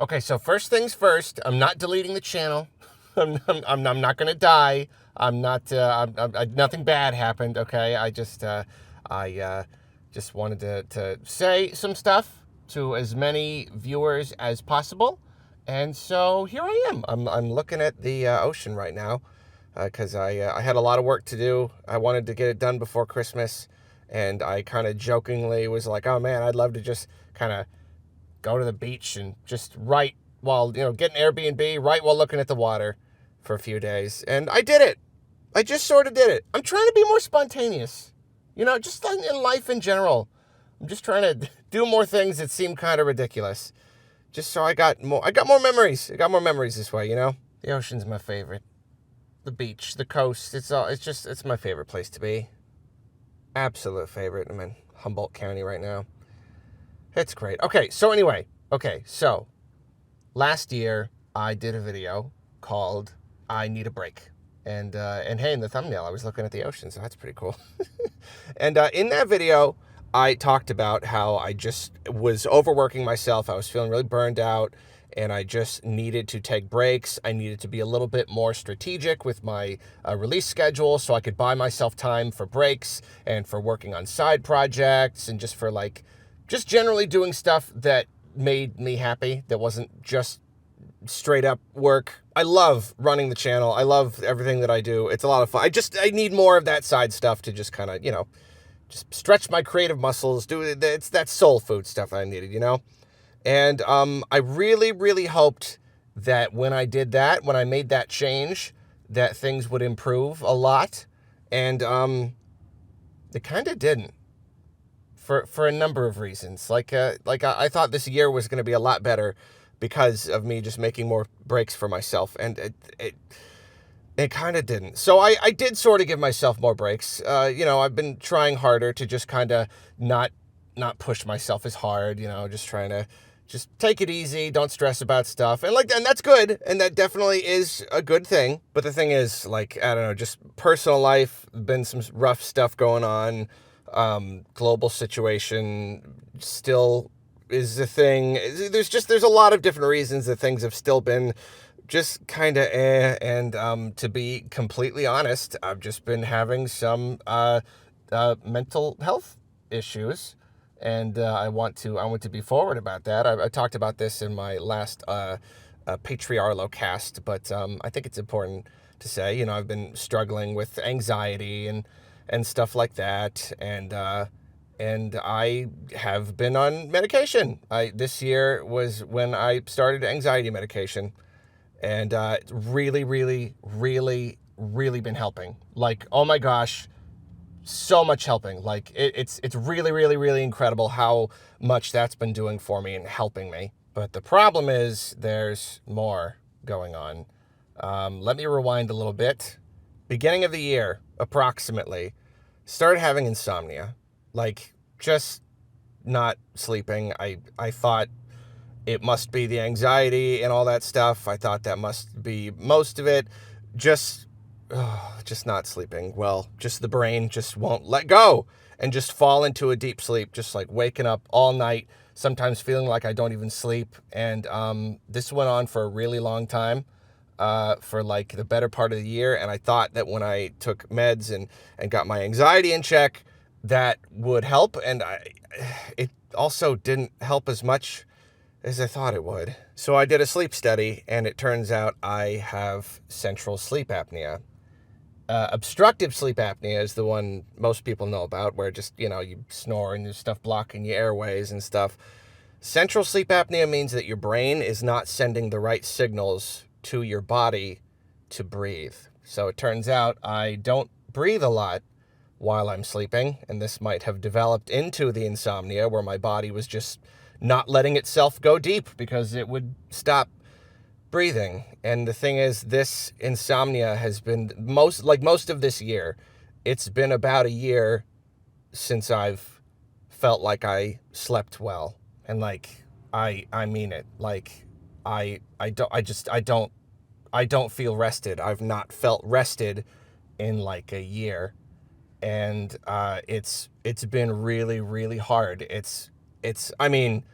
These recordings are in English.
Okay, so first things first, I'm not deleting the channel. I'm not going to die. I'm not, nothing bad happened, okay? I just wanted to say some stuff to as many viewers as possible. And so here I am. I'm looking at the ocean right now because I had a lot of work to do. I wanted to get it done before Christmas. And I kind of jokingly was like, oh man, I'd love to just kind of go to the beach and just write while, get an Airbnb, write while looking at the water for a few days. And I did it. I just sort of did it. I'm trying to be more spontaneous, just in life in general. I'm just trying to do more things that seem kind of ridiculous. Just so I got more memories. I got more memories this way, The ocean's my favorite. The beach, the coast, it's my favorite place to be. Absolute favorite. I'm in Humboldt County right now. It's great. Okay, so last year I did a video called I Need a Break. And hey, in the thumbnail, I was looking at the ocean, so that's pretty cool. And in that video, I talked about how I just was overworking myself. I was feeling really burned out, and I just needed to take breaks. I needed to be a little bit more strategic with my release schedule so I could buy myself time for breaks and for working on side projects and just for just generally doing stuff that made me happy, that wasn't just straight up work. I love running the channel. I love everything that I do. It's a lot of fun. I need more of that side stuff to just kind of, just stretch my creative muscles. It's that soul food stuff I needed, And I really, really hoped that when I did that, when I made that change, that things would improve a lot. And they kind of didn't. For a number of reasons. I thought this year was going to be a lot better because of me just making more breaks for myself, and it kind of didn't. So I did sort of give myself more breaks. I've been trying harder to just kind of not push myself as hard, just trying to just take it easy, don't stress about stuff. And that's good, and that definitely is a good thing. But the thing is, I don't know, just personal life, been some rough stuff going on. Global situation still is a thing. There's a lot of different reasons that things have still been just kind of and to be completely honest, I've just been having some mental health issues, and I want to be forward about that. I talked about this in my last Patriarlo cast, but I think it's important to say, I've been struggling with anxiety and stuff like that, and I have been on medication. This year was when I started anxiety medication, and it's really, really, really, really been helping. Oh my gosh, so much helping. It's really, really, really incredible how much that's been doing for me and helping me. But the problem is there's more going on. Let me rewind a little bit. Beginning of the year, approximately, started having insomnia. Just not sleeping. I thought it must be the anxiety and all that stuff. I thought that must be most of it. Just not sleeping well. Just the brain just won't let go and just fall into a deep sleep, just waking up all night, sometimes feeling like I don't even sleep. And this went on for a really long time, for the better part of the year. And I thought that when I took meds and got my anxiety in check, that would help. And it also didn't help as much as I thought it would. So I did a sleep study, and it turns out I have central sleep apnea. Obstructive sleep apnea is the one most people know about, where just, you snore and there's stuff blocking your airways and stuff. Central sleep apnea means that your brain is not sending the right signals to your body to breathe. So it turns out I don't breathe a lot while I'm sleeping, and this might have developed into the insomnia, where my body was just not letting itself go deep because it would stop breathing. And the thing is, this insomnia has been most of this year. It's been about a year since I've felt like I slept well. And I mean it. I don't feel rested. I've not felt rested in a year. And it's been really, really hard. I mean,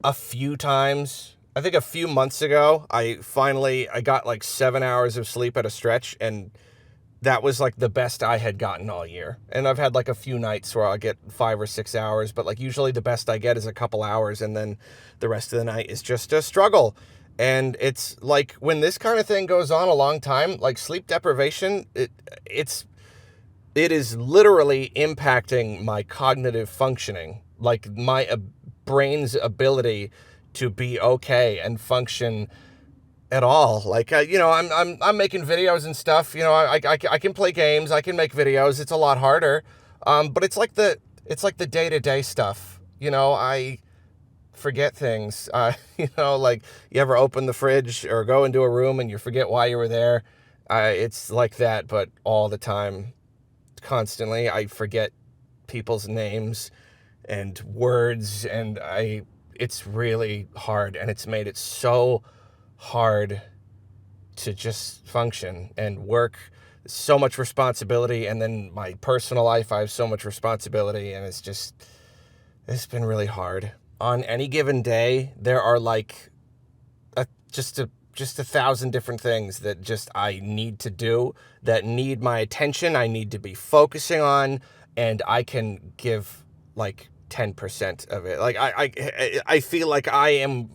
a few times I think a few months ago, I got like 7 hours of sleep at a stretch, and that was like the best I had gotten all year. And I've had like a few nights where I'll get 5 or 6 hours, but like usually the best I get is a couple hours, and then the rest of the night is just a struggle. And it's like when this kind of thing goes on a long time, like sleep deprivation, it is literally impacting my cognitive functioning, like my brain's ability to be okay and function at all. Like, I'm making videos and stuff. I can play games. I can make videos. It's a lot harder. But it's like the day-to-day stuff. I forget things. Like you ever open the fridge or go into a room and you forget why you were there. It's like that, but all the time, constantly. I forget people's names and words, and it's really hard, and it's made it so hard to just function and work. So much responsibility, and then my personal life, I have so much responsibility, and it's been really hard. On any given day, there are like just a 1,000 different things that just I need to do, that need my attention, I need to be focusing on, and I can give like 10% of it. Like I feel like I am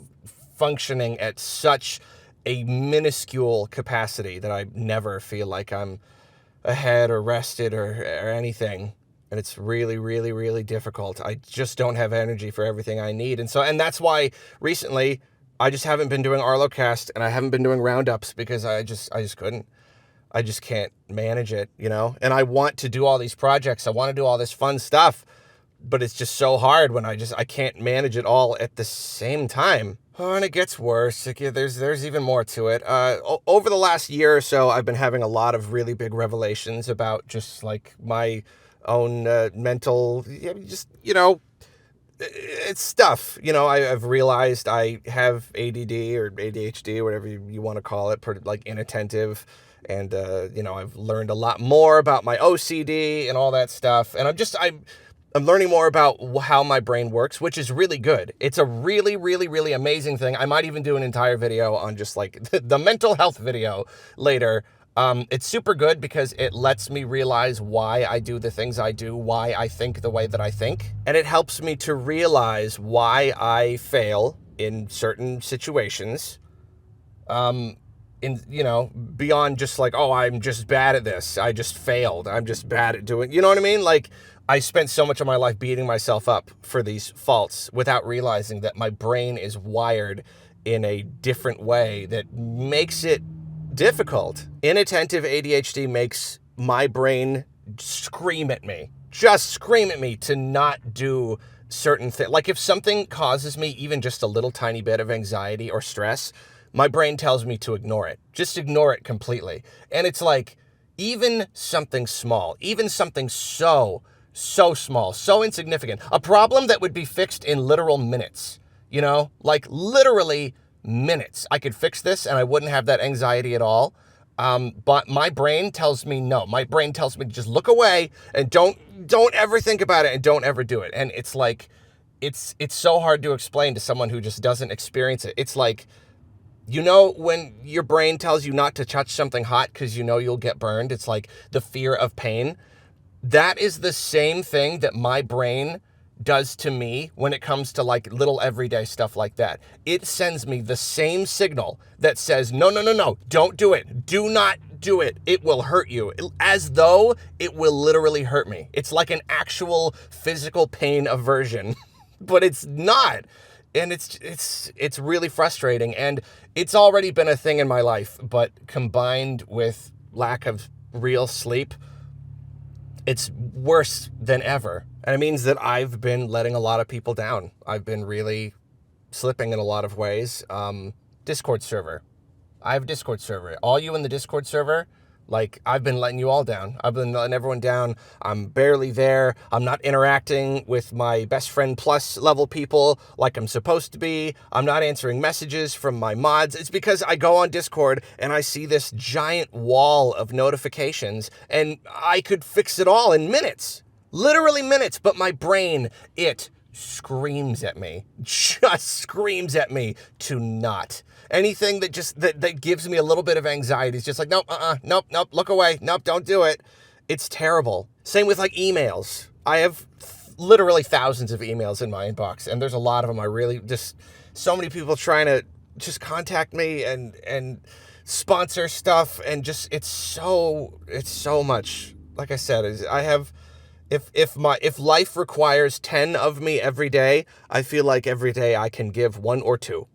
functioning at such a minuscule capacity that I never feel like I'm ahead or rested or anything. And it's really, really, really difficult. I just don't have energy for everything I need. And that's why recently I just haven't been doing Arlocast, and I haven't been doing roundups, because I just couldn't. I just can't manage it, And I want to do all these projects. I want to do all this fun stuff, but it's just so hard when I can't manage it all at the same time. Oh, and it gets worse. There's even more to it. Over the last year or so, I've been having a lot of really big revelations about just like my own mental, it's stuff. I've realized I have ADD or ADHD, whatever you want to call it, like inattentive. And, I've learned a lot more about my OCD and all that stuff. And I'm learning more about how my brain works, which is really good. It's a really, really, really amazing thing. I might even do an entire video on just like the mental health video later. It's super good because it lets me realize why I do the things I do, why I think the way that I think. And it helps me to realize why I fail in certain situations. Beyond just like, oh, I'm just bad at this. I just failed. I'm just bad at doing, you know what I mean? Like, I spent so much of my life beating myself up for these faults without realizing that my brain is wired in a different way that makes it difficult. Inattentive ADHD makes my brain scream at me, just scream at me to not do certain things. Like if something causes me even just a little tiny bit of anxiety or stress, my brain tells me to ignore it. Just ignore it completely. And it's like, even something small, even something so small, so insignificant, a problem that would be fixed in literal minutes, like literally minutes. I could fix this and I wouldn't have that anxiety at all. But my brain tells me no. My brain tells me to just look away and don't ever think about it and don't ever do it. And it's like, it's so hard to explain to someone who just doesn't experience it. It's like, when your brain tells you not to touch something hot because you'll get burned, it's like the fear of pain. That is the same thing that my brain does to me when it comes to like little everyday stuff like that. It sends me the same signal that says, no, don't do it. Do not do it. It will hurt you. As though it will literally hurt me. It's like an actual physical pain aversion, but it's not. And it's really frustrating, and it's already been a thing in my life, but combined with lack of real sleep, it's worse than ever. And it means that I've been letting a lot of people down. I've been really slipping in a lot of ways. Discord server. I have a Discord server. All you in the Discord server, like, I've been letting you all down. I've been letting everyone down. I'm barely there. I'm not interacting with my best friend plus level people like I'm supposed to be. I'm not answering messages from my mods. It's because I go on Discord and I see this giant wall of notifications, and I could fix it all in minutes. Literally minutes, but my brain, it screams at me, just screams at me to not. Anything that just, that gives me a little bit of anxiety is just like, nope, nope, nope, look away, nope, don't do it. It's terrible. Same with like emails. I have literally thousands of emails in my inbox, and there's a lot of them. I really just, so many people trying to just contact me and sponsor stuff, and just, it's so much. Like I said, I have, if life requires 10 of me every day, I feel like every day I can give 1 or 2.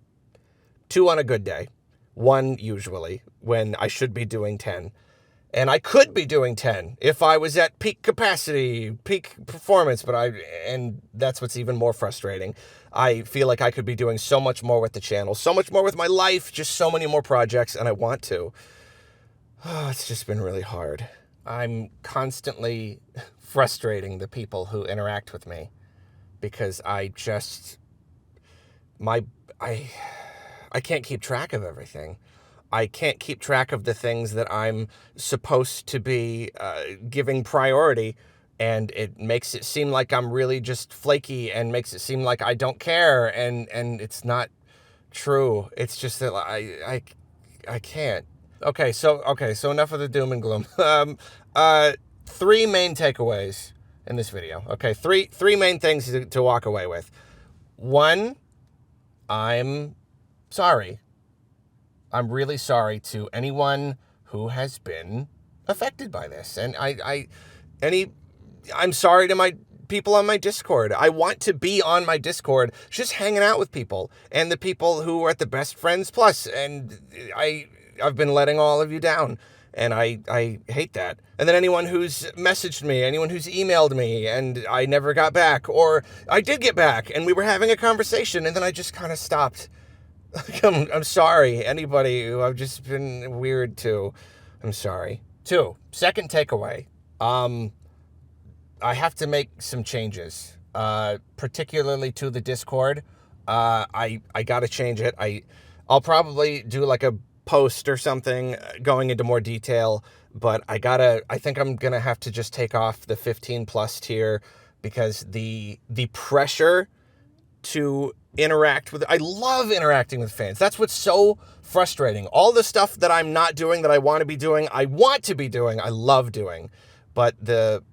2 on a good day. 1 usually, when I should be doing 10. And I could be doing 10 if I was at peak capacity, peak performance, and that's what's even more frustrating. I feel like I could be doing so much more with the channel, so much more with my life, just so many more projects, and I want to. Oh, it's just been really hard. I'm constantly frustrating the people who interact with me because I can't keep track of everything. I can't keep track of the things that I'm supposed to be giving priority, and it makes it seem like I'm really just flaky and makes it seem like I don't care, and it's not true. It's just that I can't. Okay, so enough of the doom and gloom. 3 main takeaways in this video. Okay, three main things to walk away with. 1, I'm sorry. I'm really sorry to anyone who has been affected by this. And I'm sorry to my people on my Discord. I want to be on my Discord just hanging out with people and the people who are at the Best Friends Plus. And I've been letting all of you down. And I hate that. And then anyone who's messaged me, anyone who's emailed me, and I never got back, or I did get back and we were having a conversation and then I just kind of stopped. I'm sorry, anybody who I've just been weird to. I'm sorry. 2, second takeaway. I have to make some changes, particularly to the Discord. I got to change it. I'll probably do like a post or something going into more detail, but I think I'm going to have to just take off the 15 plus tier because the pressure to interact with, I love interacting with fans. That's what's so frustrating. All the stuff that I'm not doing that I want to be doing, I want to be doing, I love doing. But the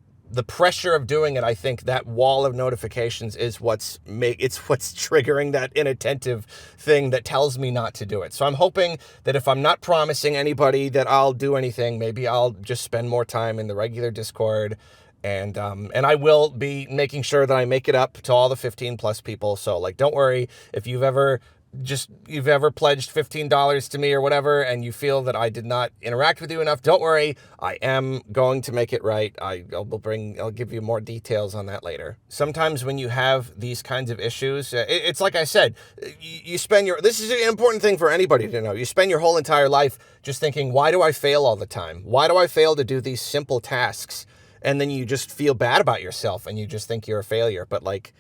pressure of doing it, I think that wall of notifications is what's triggering that inattentive thing that tells me not to do it. So I'm hoping that if I'm not promising anybody that I'll do anything, maybe I'll just spend more time in the regular Discord. And I will be making sure that I make it up to all the 15 plus people. So like, don't worry if you've ever pledged $15 to me or whatever, and you feel that I did not interact with you enough, don't worry. I am going to make it right. I'll give you more details on that later. Sometimes when you have these kinds of issues, it's like I said, you spend this is an important thing for anybody to know. You spend your whole entire life just thinking, why do I fail all the time? Why do I fail to do these simple tasks? And then you just feel bad about yourself and you just think you're a failure. But like,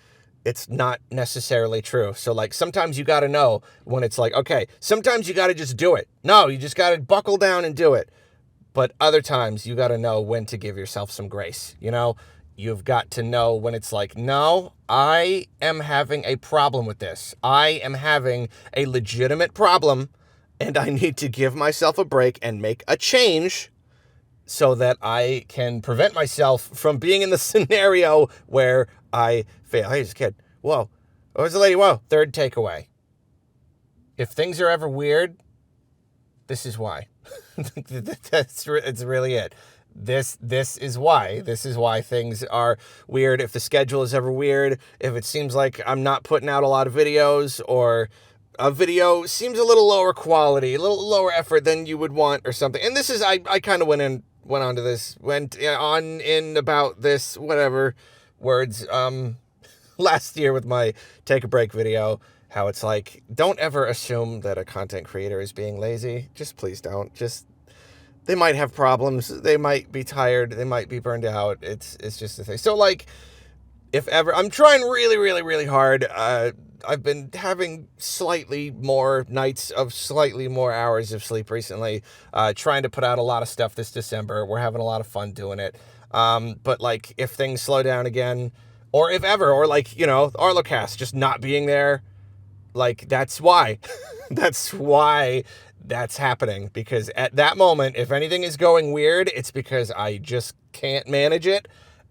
it's not necessarily true. So like, sometimes you got to know when it's like, okay, sometimes you got to just do it. No, you just got to buckle down and do it. But other times you got to know when to give yourself some grace. You know, you've got to know when it's like, no, I am having a problem with this. I am having a legitimate problem and I need to give myself a break and make a change so that I can prevent myself from being in the scenario where I fail. Hey, there's a kid. Whoa. Oh, there's a lady. Whoa. Third takeaway. If things are ever weird, this is why. It's really it. This is why. This is why things are weird. If the schedule is ever weird, if it seems like I'm not putting out a lot of videos, or a video seems a little lower quality, a little lower effort than you would want or something. And this is, I kind of went on about this, whatever words, last year with my take a break video, how it's like, don't ever assume that a content creator is being lazy. Just please don't. They might have problems. They might be tired. They might be burned out. It's just a thing. So like, if ever, I'm trying really, really, really hard. I've been having slightly more nights of slightly more hours of sleep recently, trying to put out a lot of stuff this December. We're having a lot of fun doing it. But like, if things slow down again, or if ever, or like, you know, Arlocast just not being there. Like, that's why. That's why that's happening. Because at that moment, if anything is going weird, it's because I just can't manage it.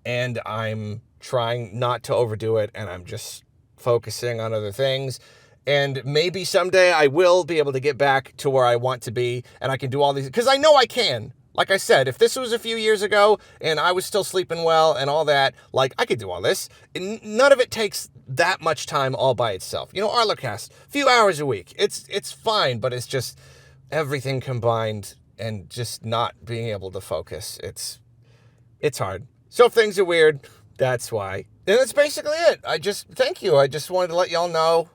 And I'm trying not to overdo it. And I'm just focusing on other things. And maybe someday I will be able to get back to where I want to be. And I can do all these. Because I know I can. Like I said, if this was a few years ago and I was still sleeping well and all that, like, I could do all this. And none of it takes that much time all by itself. You know, Arlocast, a few hours a week. It's fine, but it's just everything combined and just not being able to focus. It's hard. So if things are weird, that's why. And that's basically it. Thank you. I just wanted to let y'all know.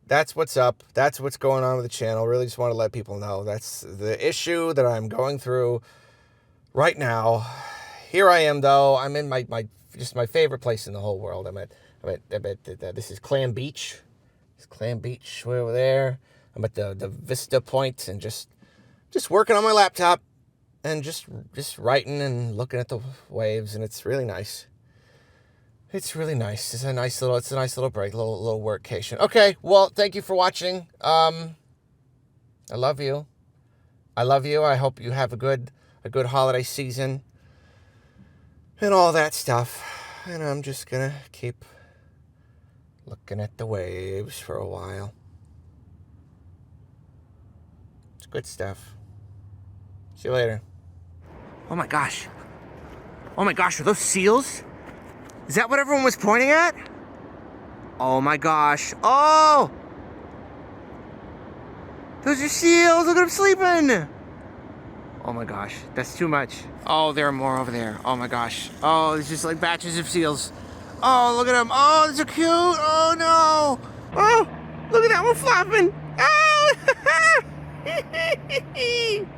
That's what's up. That's what's going on with the channel. Really just want to let people know that's the issue that I'm going through right now. Here I am, though. I'm in my favorite place in the whole world. I'm at this is Clam Beach. It's Clam Beach way over there. I'm at the Vista Point and just working on my laptop and just writing and looking at the waves, and it's really nice. It's really nice. It's a nice little break, little workcation. Okay, well, thank you for watching. I love you. I hope you have a good holiday season and all that stuff. And I'm just gonna keep looking at the waves for a while. It's good stuff. See you later. Oh my gosh. Oh my gosh, are those seals? Is that what everyone was pointing at? Oh my gosh. Oh! Those are seals. Look at them sleeping. Oh my gosh. That's too much. Oh, there are more over there. Oh my gosh. Oh, it's just like batches of seals. Oh, look at them. Oh, they're so cute. Oh no. Oh, look at that one flopping. Oh!